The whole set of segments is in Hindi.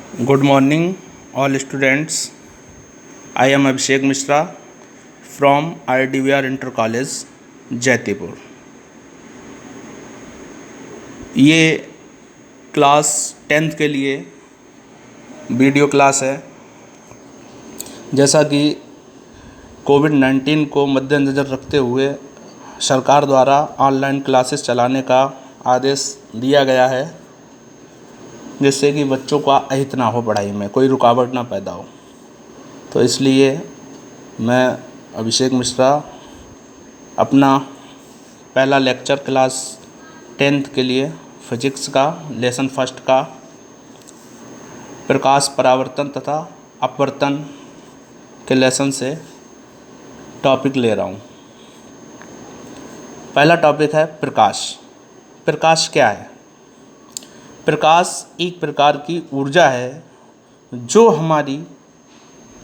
Good morning, all students. I am Abhishek Mishra from RDVR Inter College, Jaitipur. ये क्लास 10th के लिए वीडियो क्लास है। जैसा कि कोविड-19 को मद्देनज़र रखते हुए सरकार द्वारा ऑनलाइन क्लासेस चलाने का आदेश दिया गया है, जिससे कि बच्चों का अहित ना हो, पढ़ाई में कोई रुकावट ना पैदा हो। तो इसलिए मैं अभिषेक मिश्रा अपना पहला लेक्चर क्लास 10th के लिए फिजिक्स का लेसन फर्स्ट का प्रकाश परावर्तन तथा अपवर्तन के लेसन से टॉपिक ले रहा हूँ। पहला टॉपिक है प्रकाश। प्रकाश क्या है? प्रकाश एक प्रकार की ऊर्जा है जो हमारी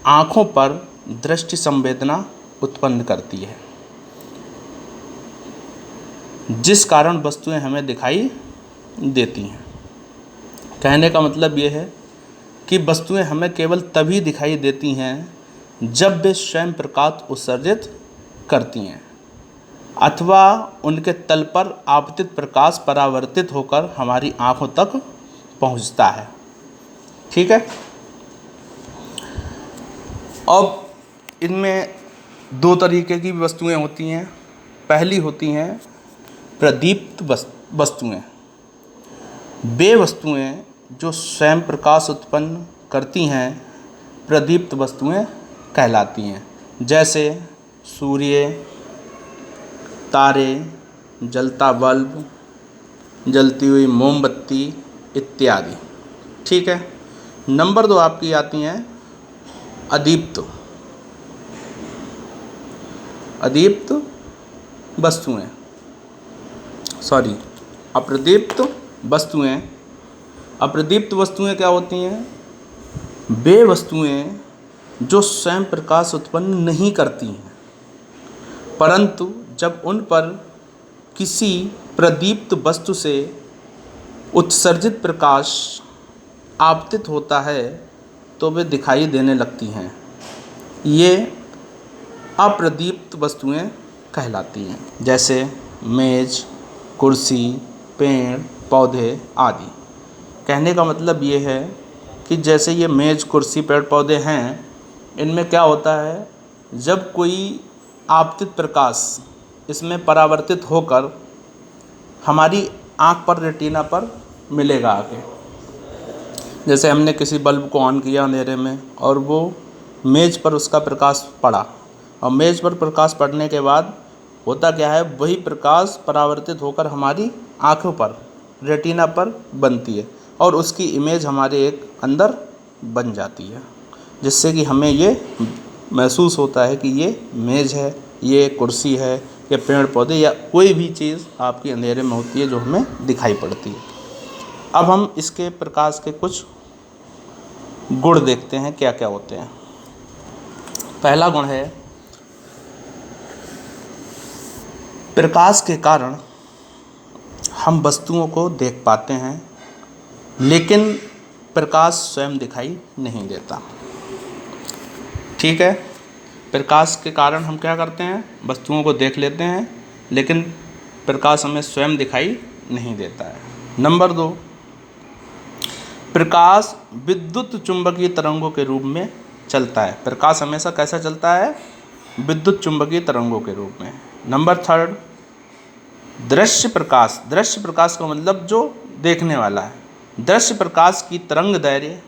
आँखों पर दृष्टि संवेदना उत्पन्न करती है, जिस कारण वस्तुएं हमें दिखाई देती हैं। कहने का मतलब ये है कि वस्तुएं हमें केवल तभी दिखाई देती हैं जब वे स्वयं प्रकाश उत्सर्जित करती हैं अथवा उनके तल पर आपतित प्रकाश परावर्तित होकर हमारी आँखों तक पहुँचता है। ठीक है। अब इनमें दो तरीके की वस्तुएं होती हैं। पहली होती हैं प्रदीप्त वस्तुएं। वे वस्तुएं जो स्वयं प्रकाश उत्पन्न करती हैं प्रदीप्त वस्तुएं कहलाती हैं, जैसे सूर्य, तारे, जलता बल्ब, जलती हुई मोमबत्ती इत्यादि। ठीक है। नंबर 2 आपकी आती हैं अदीप्त वस्तुएं, अप्रदीप्त वस्तुएं। अप्रदीप्त वस्तुएं क्या होती हैं? वे वस्तुएं जो स्वयं प्रकाश उत्पन्न नहीं करती हैं, परंतु जब उन पर किसी प्रदीप्त वस्तु से उत्सर्जित प्रकाश आपतित होता है तो वे दिखाई देने लगती हैं। ये अप्रदीप्त वस्तुएं कहलाती हैं, जैसे मेज, कुर्सी, पेड़ पौधे आदि। कहने का मतलब ये है कि जैसे ये मेज, कुर्सी, पेड़ पौधे हैं, इनमें क्या होता है, जब कोई आपतित प्रकाश इसमें परावर्तित होकर हमारी आँख पर, रेटिना पर मिलेगा आके। जैसे हमने किसी बल्ब को ऑन किया अंधेरे में और वो मेज पर उसका प्रकाश पड़ा, और मेज पर प्रकाश पड़ने के बाद होता क्या है, वही प्रकाश परावर्तित होकर हमारी आँखों पर, रेटिना पर बनती है और उसकी इमेज हमारे एक अंदर बन जाती है, जिससे कि हमें ये महसूस होता है कि ये मेज है, ये कुर्सी है, या पेड़ पौधे, या कोई भी चीज़ आपकी अंधेरे में होती है जो हमें दिखाई पड़ती है। अब हम इसके प्रकाश के कुछ गुण देखते हैं, क्या क्या होते हैं। पहला गुण है प्रकाश के कारण हम वस्तुओं को देख पाते हैं, लेकिन प्रकाश स्वयं दिखाई नहीं देता। ठीक है। प्रकाश के कारण हम क्या करते हैं, वस्तुओं को देख लेते हैं, लेकिन प्रकाश हमें स्वयं दिखाई नहीं देता है। नंबर 2, प्रकाश विद्युत चुंबकीय तरंगों के रूप में चलता है। प्रकाश हमेशा कैसा चलता है? विद्युत चुंबकीय तरंगों के रूप में। नंबर 3, दृश्य प्रकाश। दृश्य प्रकाश का मतलब जो देखने वाला है। दृश्य प्रकाश की तरंग दैर्घ्य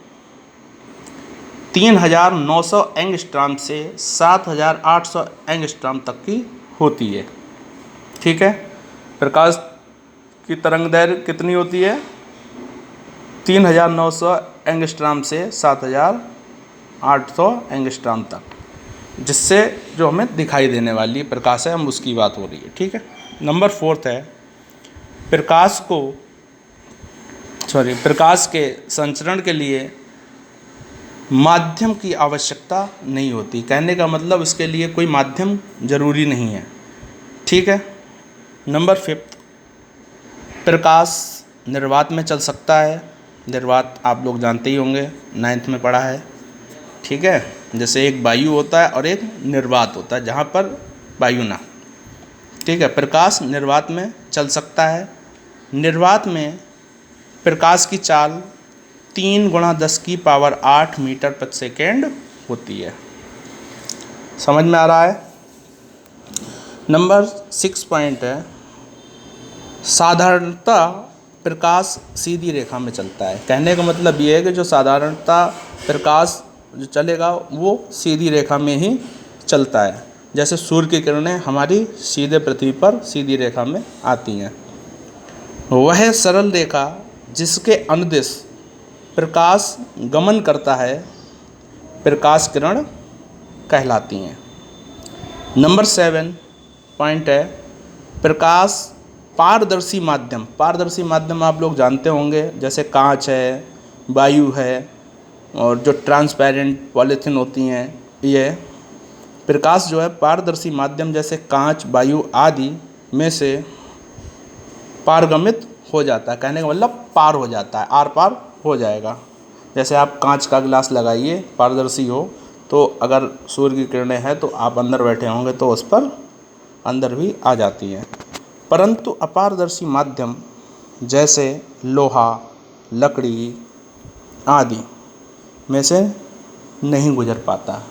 3900 एंगस्ट्रॉम से 7800 एंगस्ट्रॉम तक की होती है। ठीक है। प्रकाश की तरंग दैर्घ्य कितनी होती है? 3900 एंगस्ट्रॉम से 7800 एंगस्ट्रॉम तक, जिससे जो हमें दिखाई देने वाली प्रकाश है, हम उसकी बात हो रही है। ठीक है। नंबर 4 है प्रकाश के संचरण के लिए माध्यम की आवश्यकता नहीं होती। कहने का मतलब इसके लिए कोई माध्यम जरूरी नहीं है। ठीक है। नंबर 5, प्रकाश निर्वात में चल सकता है, निर्वात आप लोग जानते ही होंगे, 9th में पढ़ा है, ठीक है। जैसे एक वायु होता है और एक निर्वात होता है जहाँ पर वायु ना, ठीक है। प्रकाश निर्वात में चल सकता है। निर्वात में प्रकाश की चाल 3 × 10⁸ मीटर प्रति सेकेंड होती है। समझ में आ रहा है। नंबर 6 पॉइंट है, साधारणतः प्रकाश सीधी रेखा में चलता है। कहने का मतलब ये है कि जो साधारणतः प्रकाश जो चलेगा वो सीधी रेखा में ही चलता है। जैसे सूर्य की किरणें हमारी सीधे पृथ्वी पर सीधी रेखा में आती हैं। वह सरल रेखा जिसके अनुदिश प्रकाश गमन करता है प्रकाश किरण कहलाती हैं। नंबर 7 पॉइंट है, प्रकाश पारदर्शी माध्यम। पारदर्शी माध्यम आप लोग जानते होंगे, जैसे कांच है, वायु है, और जो ट्रांसपेरेंट पॉलीथीन होती हैं, ये प्रकाश जो है पारदर्शी माध्यम जैसे कांच, वायु आदि में से पारगमित हो जाता है। कहने का मतलब पार हो जाता है, आर पार हो जाएगा। जैसे आप कांच का गिलास लगाइए, पारदर्शी हो, तो अगर सूर्य की किरणें हैं तो आप अंदर बैठे होंगे तो उस पर अंदर भी आ जाती हैं। परंतु अपारदर्शी माध्यम जैसे लोहा, लकड़ी आदि में से नहीं गुजर पाता।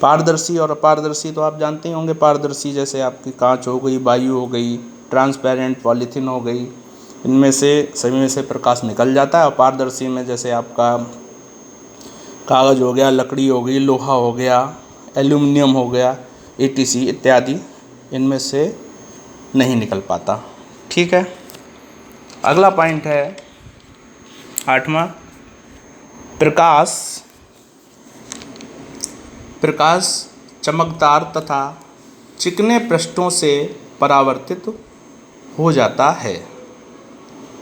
पारदर्शी और अपारदर्शी तो आप जानते ही होंगे। पारदर्शी जैसे आपकी कांच हो गई, वायु हो गई, ट्रांसपेरेंट पॉलीथीन हो गई, इनमें से सभी में से प्रकाश निकल जाता है। और पारदर्शी में जैसे आपका कागज़ हो गया, लकड़ी हो गई, लोहा हो गया, एल्यूमिनियम हो गया, ETC इत्यादि, इनमें से नहीं निकल पाता। ठीक है। अगला पॉइंट है 8वां, प्रकाश चमकदार तथा चिकने पृष्ठों से परावर्तित हो जाता है।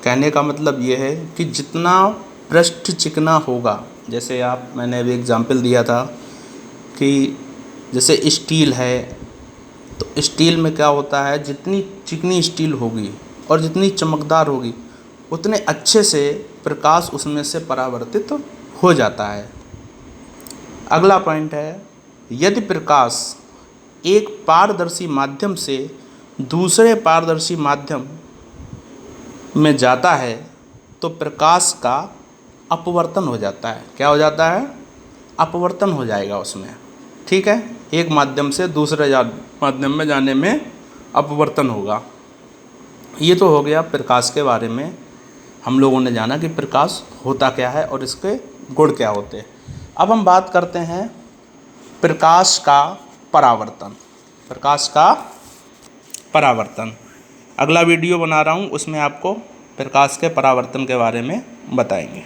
कहने का मतलब ये है कि जितना पृष्ठ चिकना होगा, जैसे मैंने अभी एग्जाम्पल दिया था कि जैसे स्टील है, तो स्टील में क्या होता है, जितनी चिकनी स्टील होगी और जितनी चमकदार होगी उतने अच्छे से प्रकाश उसमें से परावर्तित हो जाता है। अगला पॉइंट है, यदि प्रकाश एक पारदर्शी माध्यम से दूसरे पारदर्शी माध्यम में जाता है तो प्रकाश का अपवर्तन हो जाता है। क्या हो जाता है? अपवर्तन हो जाएगा उसमें। ठीक है, एक माध्यम से दूसरे माध्यम में जाने में अपवर्तन होगा। ये तो हो गया प्रकाश के बारे में। हम लोगों ने जाना कि प्रकाश होता क्या है और इसके गुण क्या होते हैं। अब हम बात करते हैं प्रकाश का परावर्तन। प्रकाश का परावर्तन अगला वीडियो बना रहा हूँ, उसमें आपको प्रकाश के परावर्तन के बारे में बताएंगे।